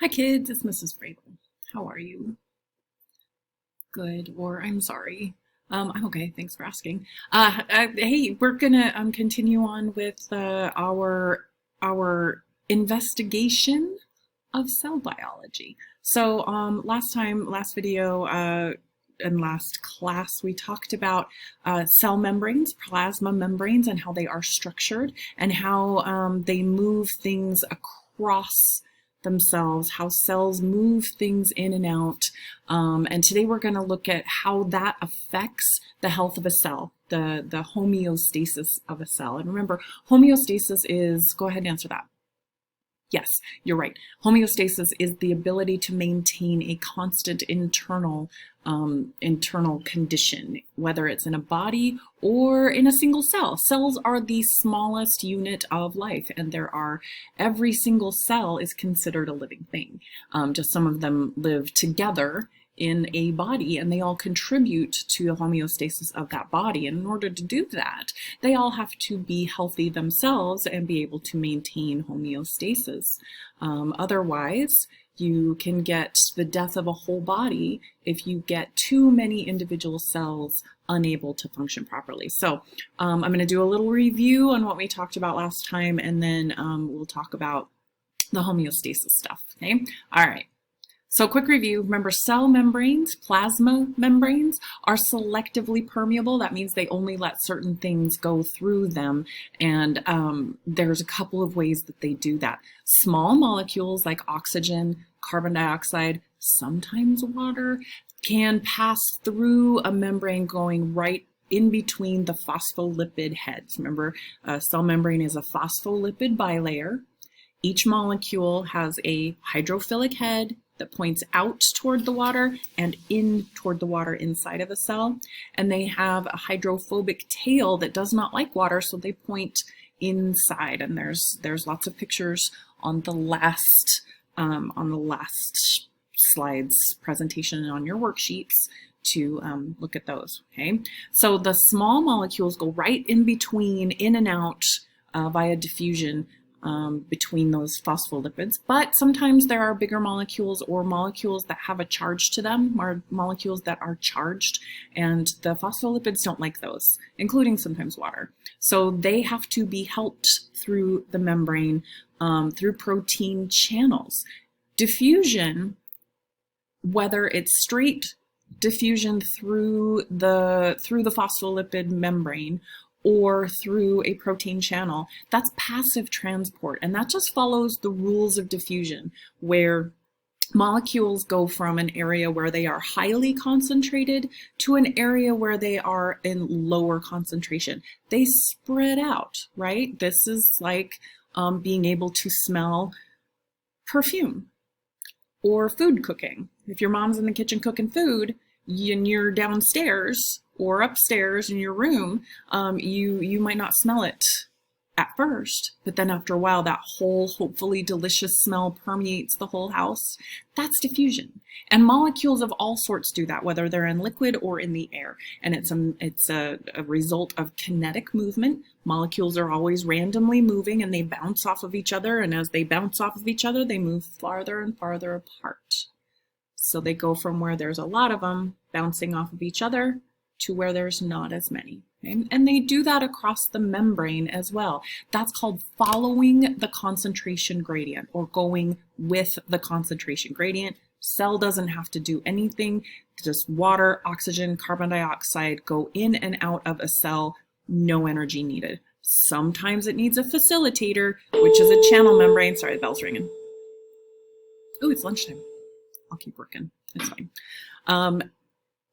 Hi kids, it's Mrs. Fravel. How are you? Good, or I'm sorry. I'm okay, thanks for asking. Hey, we're gonna continue on with our investigation of cell biology. So last video and last class, we talked about cell membranes, plasma membranes, and how they are structured and how they move things across themselves, how cells move things in and out. And today we're going to look at how that affects the health of a cell, the homeostasis of a cell. And remember, homeostasis is, go ahead and answer that. Yes, you're right. Homeostasis is the ability to maintain a constant internal condition, whether it's in a body or in a single cell. Cells are the smallest unit of life, and every single cell is considered a living thing. Just some of them live together in a body, and they all contribute to the homeostasis of that body. And in order to do that, they all have to be healthy themselves and be able to maintain homeostasis. Otherwise, you can get the death of a whole body if you get too many individual cells unable to function properly. So I'm going to do a little review on what we talked about last time, and then we'll talk about the homeostasis stuff. Okay. All right. So quick review, remember cell membranes, plasma membranes are selectively permeable. That means they only let certain things go through them. And there's a couple of ways that they do that. Small molecules like oxygen, carbon dioxide, sometimes water, can pass through a membrane going right in between the phospholipid heads. Remember, a cell membrane is a phospholipid bilayer. Each molecule has a hydrophilic head that points out toward the water and in toward the water inside of a cell. And they have a hydrophobic tail that does not like water, so they point inside. And there's lots of pictures on the last slides presentation and on your worksheets to look at those. Okay, so the small molecules go right in between, in and out via diffusion between those phospholipids, but sometimes there are bigger molecules or molecules that have a charge to them, or molecules that are charged, and the phospholipids don't like those, including sometimes water. So they have to be helped through the membrane through protein channels. Diffusion, whether it's straight diffusion through the phospholipid membrane or through a protein channel, that's passive transport. And that just follows the rules of diffusion, where molecules go from an area where they are highly concentrated to an area where they are in lower concentration. They spread out, right? This is like being able to smell perfume or food cooking. If your mom's in the kitchen cooking food and you're downstairs or upstairs in your room, you might not smell it at first, but then after a while, that whole hopefully delicious smell permeates the whole house. That's diffusion. And molecules of all sorts do that, whether they're in liquid or in the air. And it's a result of kinetic movement. Molecules are always randomly moving, and they bounce off of each other. And as they bounce off of each other, they move farther and farther apart. So they go from where there's a lot of them bouncing off of each other to where there's not as many. Okay? And they do that across the membrane as well. That's called following the concentration gradient, or going with the concentration gradient. Cell doesn't have to do anything. Just water, oxygen, carbon dioxide go in and out of a cell, no energy needed. Sometimes it needs a facilitator, which is a channel membrane. Sorry, the bell's ringing. Oh, it's lunchtime. I'll keep working. It's fine.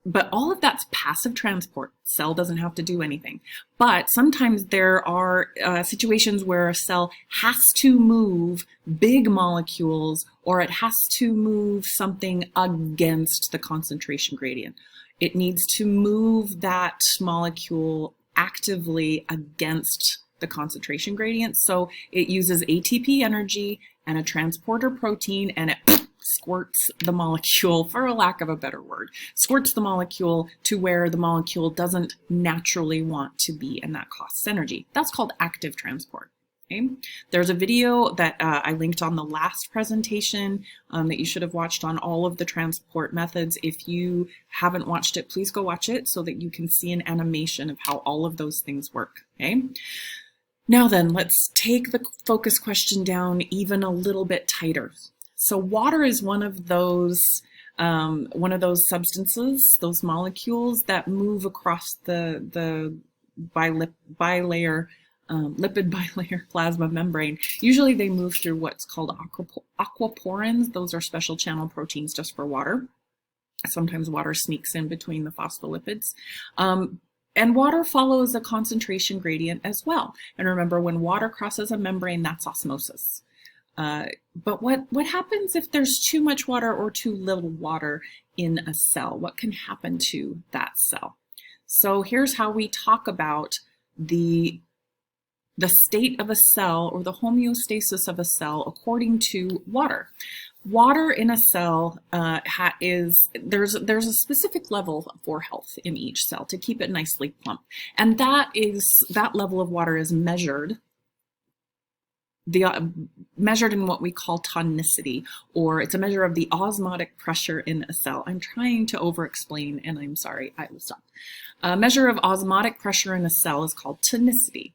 But all of that's passive transport. Cell doesn't have to do anything. But sometimes there are situations where a cell has to move big molecules, or it has to move something against the concentration gradient. It needs to move that molecule actively against the concentration gradient. So it uses ATP energy and a transporter protein, and it squirts the molecule, for a lack of a better word, squirts the molecule to where the molecule doesn't naturally want to be, and that costs energy. That's called active transport. Okay. There's a video that I linked on the last presentation that you should have watched on all of the transport methods. If you haven't watched it, please go watch it so that you can see an animation of how all of those things work. Okay. Now then, let's take the focus question down even a little bit tighter. So water is one of those substances, those molecules that move across the lipid bilayer plasma membrane. Usually they move through what's called aquaporins. Those are special channel proteins just for water. Sometimes water sneaks in between the phospholipids. And water follows a concentration gradient as well. And remember, when water crosses a membrane, that's osmosis. But what happens if there's too much water or too little water in a cell? What can happen to that cell? So here's how we talk about the state of a cell, or the homeostasis of a cell, according to water. Water in a cell there's a specific level for health in each cell to keep it nicely plump, and that level of water is measured in what we call tonicity, or it's a measure of the osmotic pressure in a cell. I'm trying to over-explain, and I'm sorry, I will stop. A measure of osmotic pressure in a cell is called tonicity.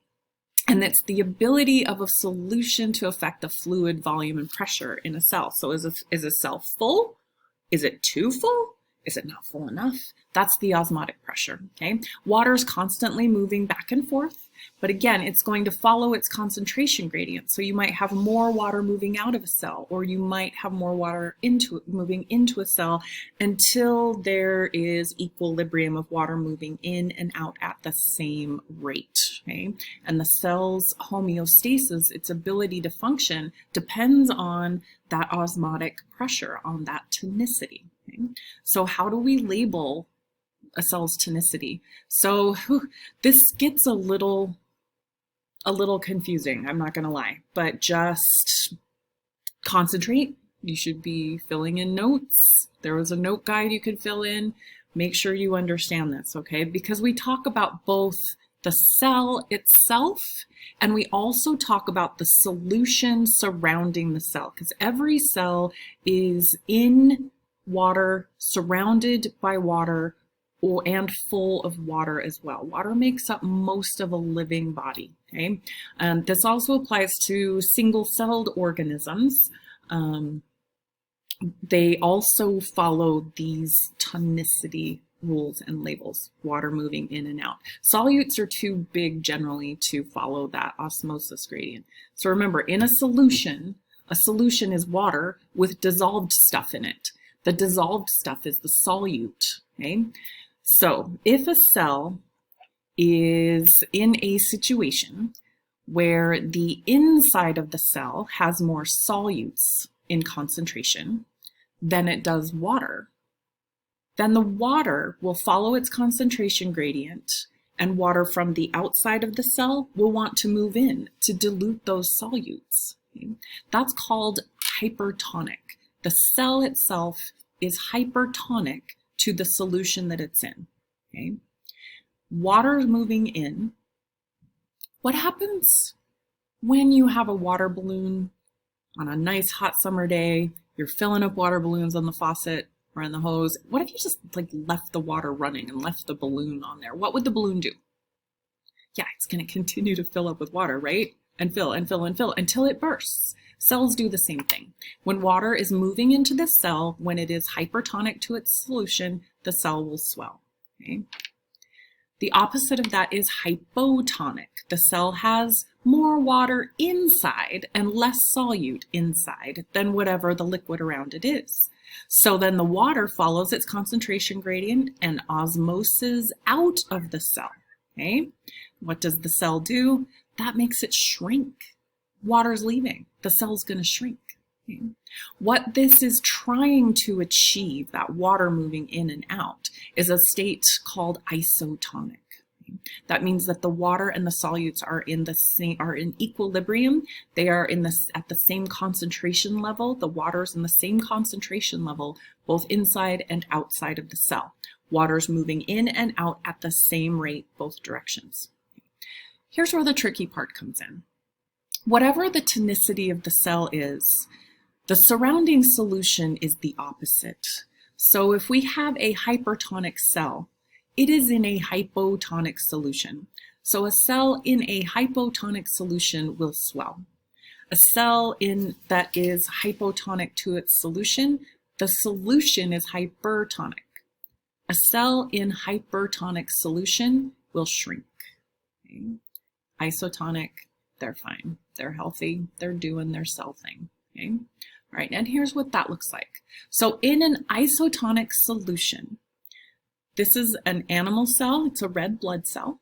And it's the ability of a solution to affect the fluid volume and pressure in a cell. So is a cell full? Is it too full? Is it not full enough? That's the osmotic pressure, okay? Water is constantly moving back and forth, but again, it's going to follow its concentration gradient. So you might have more water moving out of a cell, or you might have more water moving into a cell until there is equilibrium of water moving in and out at the same rate, okay? And the cell's homeostasis, its ability to function, depends on that osmotic pressure, on that tonicity. Okay? So how do we label a cell's tonicity? So this gets a little confusing, I'm not going to lie, but just concentrate. You should be filling in notes. There was a note guide you could fill in. Make sure you understand this, okay? Because we talk about both the cell itself, and we also talk about the solution surrounding the cell, because every cell is in water, surrounded by water, and full of water as well. Water makes up most of a living body, okay? This also applies to single-celled organisms. They also follow these tonicity rules and labels, water moving in and out. Solutes are too big generally to follow that osmosis gradient. So remember, in a solution is water with dissolved stuff in it. The dissolved stuff is the solute, okay? So if a cell is in a situation where the inside of the cell has more solutes in concentration than it does water, then the water will follow its concentration gradient, and water from the outside of the cell will want to move in to dilute those solutes. Okay? That's called hypertonic. The cell itself is hypertonic to the solution that it's in. Okay? Water is moving in. What happens when you have a water balloon on a nice hot summer day? You're filling up water balloons on the faucet or in the hose. What if you just left the water running and left the balloon on there? What would the balloon do? Yeah, it's going to continue to fill up with water, right? And fill and fill and fill until it bursts. Cells do the same thing. When water is moving into the cell, when it is hypertonic to its solution, the cell will swell. Okay? The opposite of that is hypotonic. The cell has more water inside and less solute inside than whatever the liquid around it is. So then the water follows its concentration gradient and osmoses out of the cell. Okay? What does the cell do? That makes it shrink. Water's leaving. The cell's going to shrink. Okay? What this is trying to achieve, that water moving in and out, is a state called isotonic. Okay? That means that the water and the solutes are in equilibrium. They are at the same concentration level. The water's in the same concentration level, both inside and outside of the cell. Water's moving in and out at the same rate, both directions. Here's where the tricky part comes in. Whatever the tonicity of the cell is, the surrounding solution is the opposite. So if we have a hypertonic cell, it is in a hypotonic solution. So a cell in a hypotonic solution will swell. A cell that is hypotonic to its solution, the solution is hypertonic. A cell in hypertonic solution will shrink. Okay? Isotonic, they're fine. They're healthy. They're doing their cell thing. Okay? All right, and here's what that looks like. So in an isotonic solution, this is an animal cell. It's a red blood cell.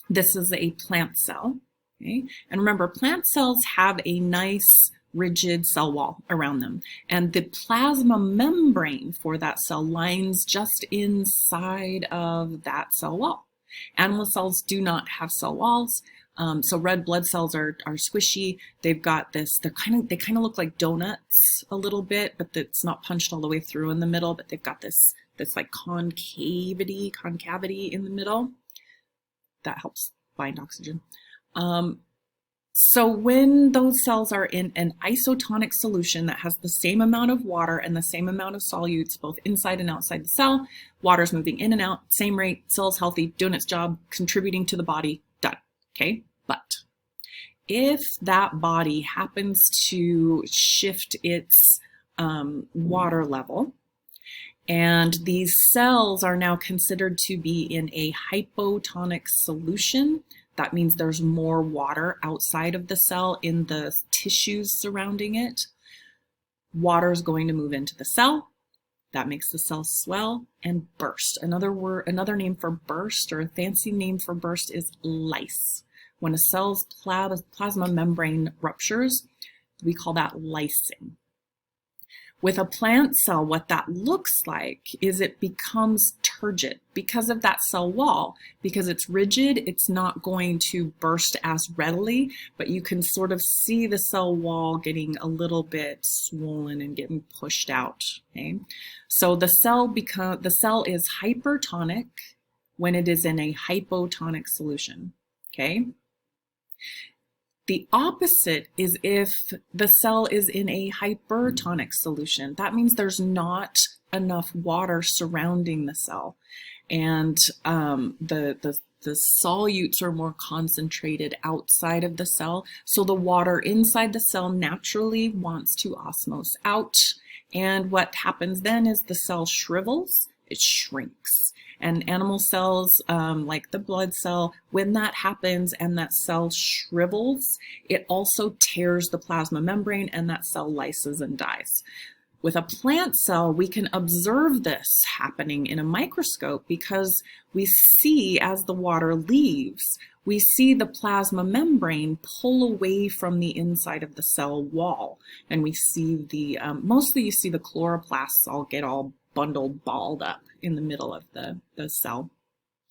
This is a plant cell. Okay? And remember, plant cells have a nice rigid cell wall around them. And the plasma membrane for that cell lines just inside of that cell wall. Animal cells do not have cell walls. So red blood cells are squishy. They've got this, they kind of look like donuts a little bit, but it's not punched all the way through in the middle, but they've got this like concavity in the middle. That helps bind oxygen. So when those cells are in an isotonic solution that has the same amount of water and the same amount of solutes, both inside and outside the cell, water's moving in and out, same rate, cell's healthy, doing its job, contributing to the body, done. Okay, but if that body happens to shift its water level, and these cells are now considered to be in a hypotonic solution, that means there's more water outside of the cell in the tissues surrounding it. Water is going to move into the cell. That makes the cell swell and burst. Another name for burst, or a fancy name for burst, is lyse. When a cell's plasma membrane ruptures, we call that lysing. With a plant cell, what that looks like is it becomes turgid because of that cell wall. Because it's rigid, it's not going to burst as readily, but you can sort of see the cell wall getting a little bit swollen and getting pushed out. Okay? So the cell is hypertonic when it is in a hypotonic solution. Okay? The opposite is if the cell is in a hypertonic solution. That means there's not enough water surrounding the cell, and the solutes are more concentrated outside of the cell. So the water inside the cell naturally wants to osmose out, and what happens then is the cell shrivels, it shrinks. And animal cells, like the blood cell, when that happens and that cell shrivels, it also tears the plasma membrane and that cell lyses and dies. With a plant cell, we can observe this happening in a microscope because we see, as the water leaves, we see the plasma membrane pull away from the inside of the cell wall. And we see mostly you see the chloroplasts all get all balled up in the middle of the cell.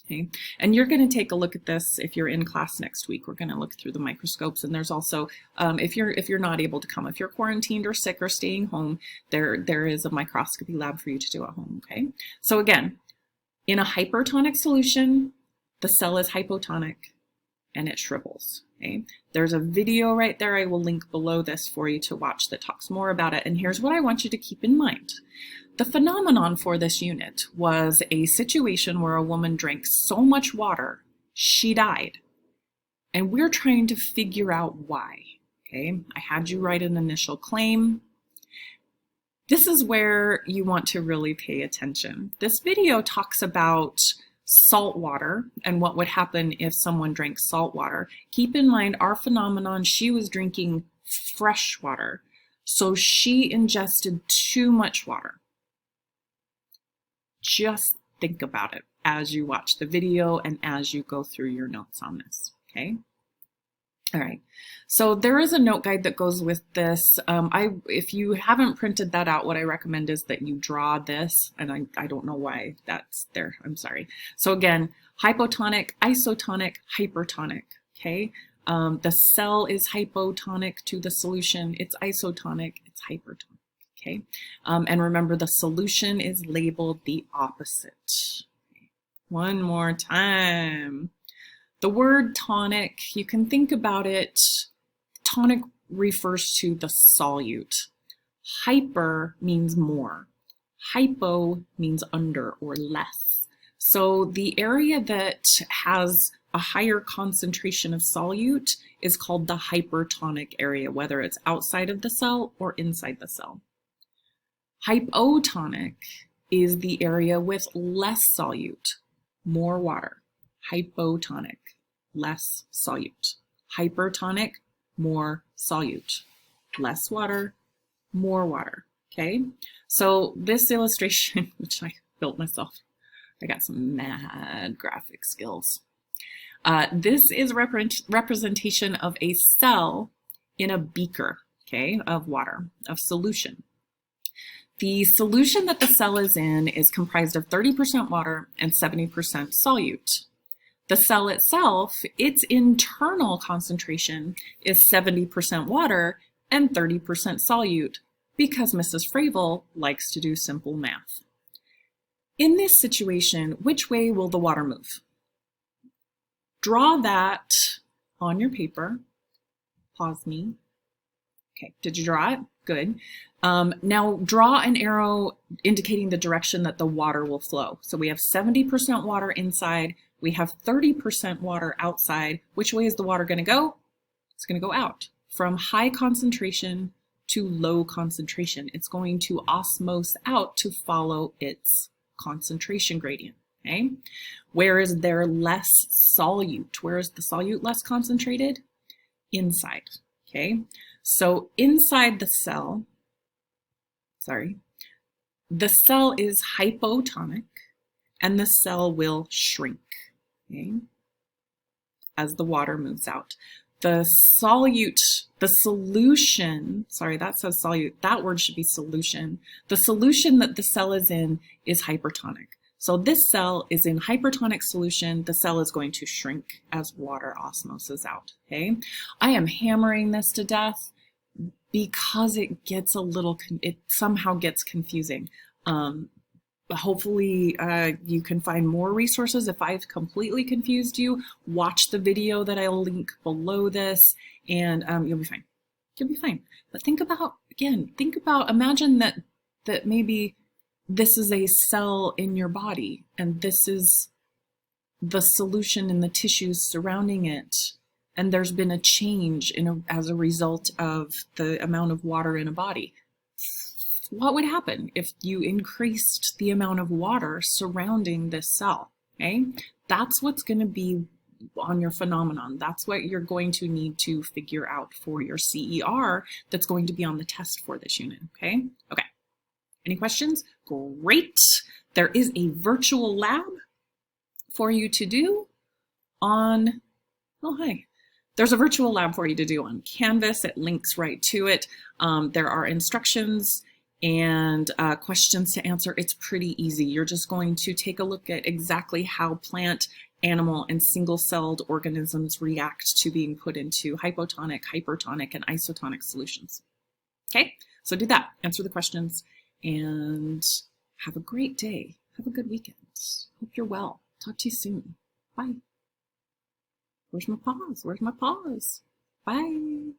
Okay, and you're going to take a look at this if you're in class next week. We're going to look through the microscopes, and there's also if you're not able to come, if you're quarantined or sick or staying home, there is a microscopy lab for you to do at home. Okay, so again, in a hypertonic solution, the cell is hypotonic and it shrivels. Okay, there's a video right there I will link below this for you to watch that talks more about it. And here's what I want you to keep in mind. The phenomenon for this unit was a situation where a woman drank so much water, she died. And we're trying to figure out why. Okay, I had you write an initial claim. This is where you want to really pay attention. This video talks about salt water and what would happen if someone drank salt water. Keep in mind, our phenomenon, she was drinking fresh water. So she ingested too much water. Just think about it as you watch the video and as you go through your notes on this, okay? All right, so there is a note guide that goes with this. If you haven't printed that out, what I recommend is that you draw this, and I don't know why that's there, I'm sorry. So again, hypotonic, isotonic, hypertonic, okay? The cell is hypotonic to the solution, it's isotonic, it's hypertonic. Okay, and remember the solution is labeled the opposite. One more time. The word tonic, you can think about it, tonic refers to the solute. Hyper means more. Hypo means under or less. So the area that has a higher concentration of solute is called the hypertonic area, whether it's outside of the cell or inside the cell. Hypotonic is the area with less solute, more water. Hypotonic, less solute. Hypertonic, more solute. Less water, more water. Okay? So this illustration, which I built myself, I got some mad graphic skills. This is representation of a cell in a beaker, okay, of water, of solution. The solution that the cell is in is comprised of 30% water and 70% solute. The cell itself, its internal concentration is 70% water and 30% solute because Mrs. Fravel likes to do simple math. In this situation, which way will the water move? Draw that on your paper. Pause me. Okay, did you draw it? Good. Now draw an arrow indicating the direction that the water will flow. So we have 70% water inside, we have 30% water outside. Which way is the water going to go? It's going to go out. From high concentration to low concentration. It's going to osmose out to follow its concentration gradient. Okay? Where is there less solute? Where is the solute less concentrated? Inside. Okay? So inside the cell, the cell is hypotonic and the cell will shrink, okay, as the water moves out. The solute, the solution, that says solute, that word should be solution. The solution that the cell is in is hypertonic. So this cell is in hypertonic solution. The cell is going to shrink as water osmoses out, okay? I am hammering this to death because it gets it somehow gets confusing. Hopefully you can find more resources. If I've completely confused you, watch the video that I'll link below this and you'll be fine. You'll be fine. But think about, imagine that maybe this is a cell in your body and this is the solution in the tissues surrounding it. And there's been a change as a result of the amount of water in a body. What would happen if you increased the amount of water surrounding this cell? Okay? That's what's going to be on your phenomenon. That's what you're going to need to figure out for your CER that's going to be on the test for this unit. Okay? Okay. Any questions? Great. There is a virtual lab for you to do on, There's a virtual lab for you to do on Canvas. It links right to it. There are instructions and questions to answer. It's pretty easy. You're just going to take a look at exactly how plant, animal, and single-celled organisms react to being put into hypotonic, hypertonic, and isotonic solutions. Okay, so do that. Answer the questions and have a great day. Have a good weekend. Hope you're well. Talk to you soon. Bye. Where's my pause? Where's my pause? Bye.